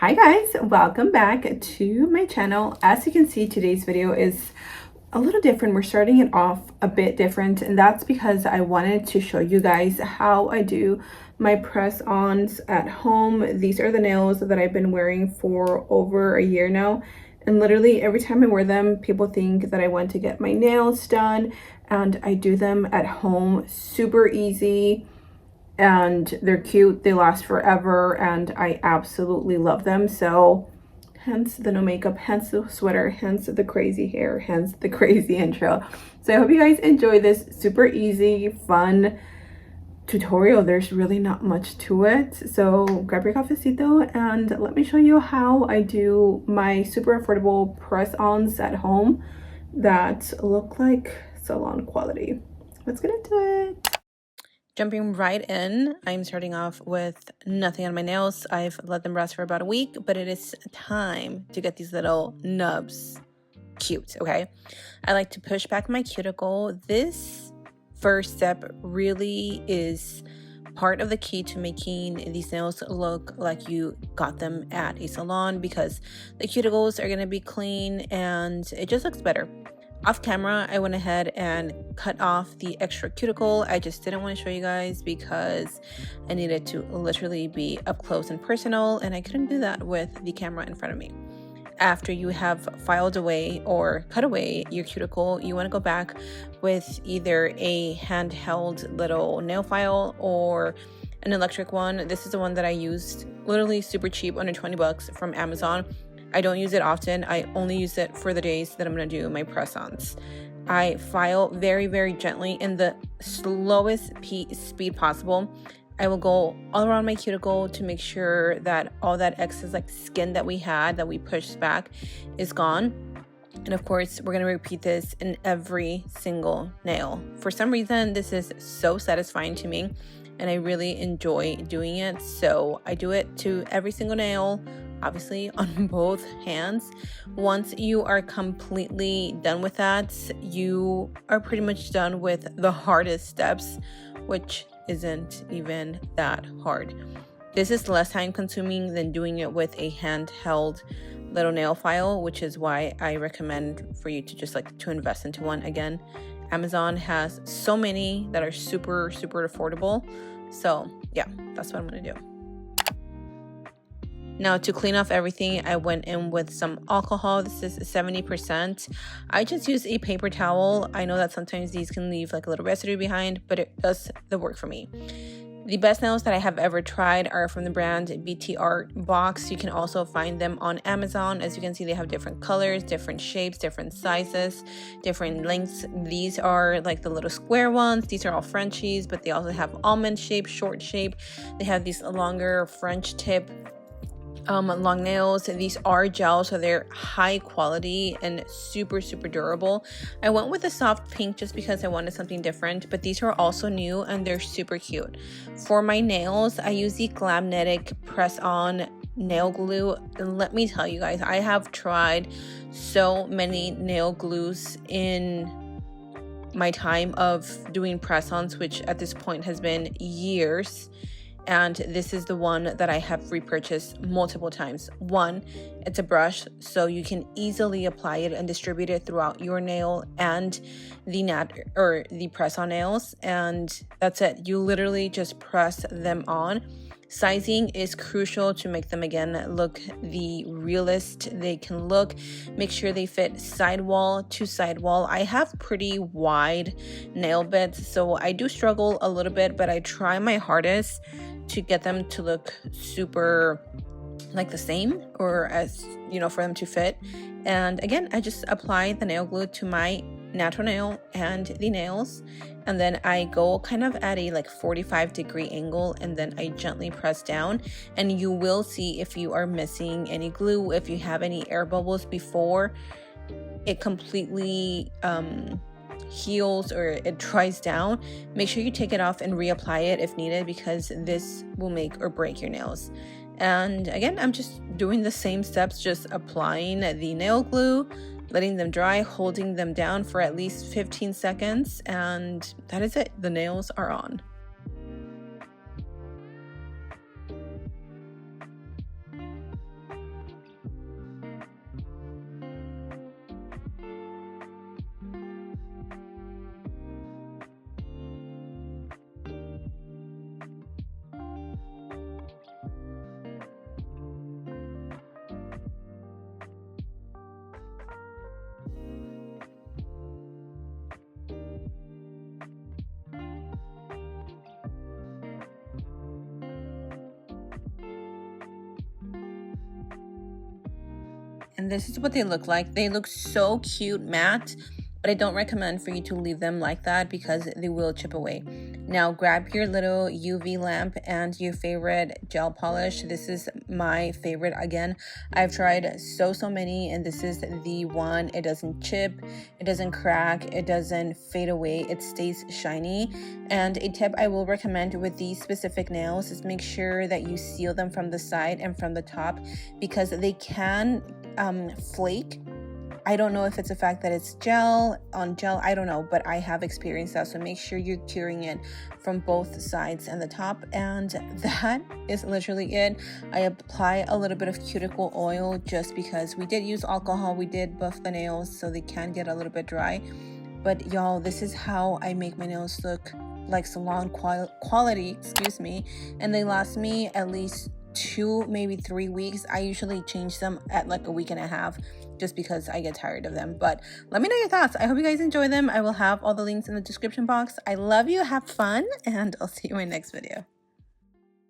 Hi guys, welcome back to my channel. As you can see, today's video is a little different. We're starting it off a bit different, and that's because I wanted to show you guys how I do my press-ons at home. These are the nails that I've been wearing for over a year now, and literally every time I wear them, people think that I went to get my nails done, and I do them at home. Super easy, and they're cute, they last forever, and I absolutely love them. So hence the no makeup, hence the sweater, hence the crazy hair, hence the crazy intro. So I hope you guys enjoy this super easy, fun tutorial. There's really not much to it, so grab your cafecito and let me show you how I do my super affordable press-ons at home that look like salon quality. Let's get into it. Jumping right in, I'm starting off with nothing on my nails. I've let them rest for about a week, but it is time to get these little nubs cute, okay? I like to push back my cuticle. This first step really is part of the key to making these nails look like you got them at a salon, because the cuticles are gonna be clean and it just looks better. Off camera, I went ahead and cut off the extra cuticle. I just didn't want to show you guys because I needed to literally be up close and personal, and I couldn't do that with the camera in front of me. After you have filed away or cut away your cuticle, you want to go back with either a handheld little nail file or an electric one. This is the one that I used, literally super cheap, under 20 bucks from Amazon. I don't use it often. I only use it for the days that I'm going to do my press-ons. I file very, very gently in the slowest speed possible. I will go all around my cuticle to make sure that all that excess skin that we had, that we pushed back, is gone. And of course, we're going to repeat this in every single nail. For some reason, this is so satisfying to me, and I really enjoy doing it. So I do it to every single nail, obviously on both hands. Once you are completely done with that, you are pretty much done with the hardest steps, which isn't even that hard. This is less time consuming than doing it with a handheld little nail file, which is why I recommend for you to just to invest into one. Again, Amazon has so many that are super affordable. So yeah, that's what I'm gonna do. Now, to clean off everything, I went in with some alcohol. This is 70%. I just use a paper towel. I know that sometimes these can leave a little residue behind, but it does the work for me. The best nails that I have ever tried are from the brand BT Art Box. You can also find them on Amazon. As you can see, they have different colors, different shapes, different sizes, different lengths. These are the little square ones. These are all Frenchies, but they also have almond shape, short shape. They have these longer French tip long nails. These are gels, so they're high quality and super durable. I went with a soft pink just because I wanted something different, but these are also new and they're super cute. For my nails, I use the Glamnetic press-on nail glue, and let me tell you guys, I have tried so many nail glues in my time of doing press-ons, which at this point has been years. And this is the one that I have repurchased multiple times. One, it's a brush, so you can easily apply it and distribute it throughout your nail and the press-on nails, and that's it. You literally just press them on. Sizing is crucial to make them, again, look the realest they can look. Make sure they fit sidewall to sidewall. I have pretty wide nail beds, so I do struggle a little bit, but I try my hardest to get them to look super the same, or as for them to fit. And again, I just apply the nail glue to my natural nail and the nails, and then I go kind of at a 45-degree angle, and then I gently press down, and you will see if you are missing any glue, if you have any air bubbles before it completely heals or it dries down. Make sure you take it off and reapply it if needed, because this will make or break your nails. And again, I'm just doing the same steps, just applying the nail glue, letting them dry, holding them down for at least 15 seconds, and that is it. The nails are on. and this is what they look like. They look so cute matte, but I don't recommend for you to leave them like that because they will chip away. Now grab your little UV lamp and your favorite gel polish. This is my favorite. Again, I've tried so many, and this is the one. It doesn't chip, it doesn't crack, it doesn't fade away, it stays shiny. And a tip I will recommend with these specific nails is make sure that you seal them from the side and from the top, because they can flake. I don't know if it's a fact that it's gel on gel, I don't know, but I have experienced that. So make sure you're curing it from both sides and the top. And that is literally it. I apply a little bit of cuticle oil just because we did use alcohol. We did buff the nails so they can get a little bit dry. But y'all, this is how I make my nails look like salon quality, excuse me. And they last me at least 2, maybe 3 weeks. I usually change them at like a week and a half just because I get tired of them. But let me know your thoughts. I hope you guys enjoy them. I will have all the links in the description box. I love you, have fun, and I'll see you in my next video.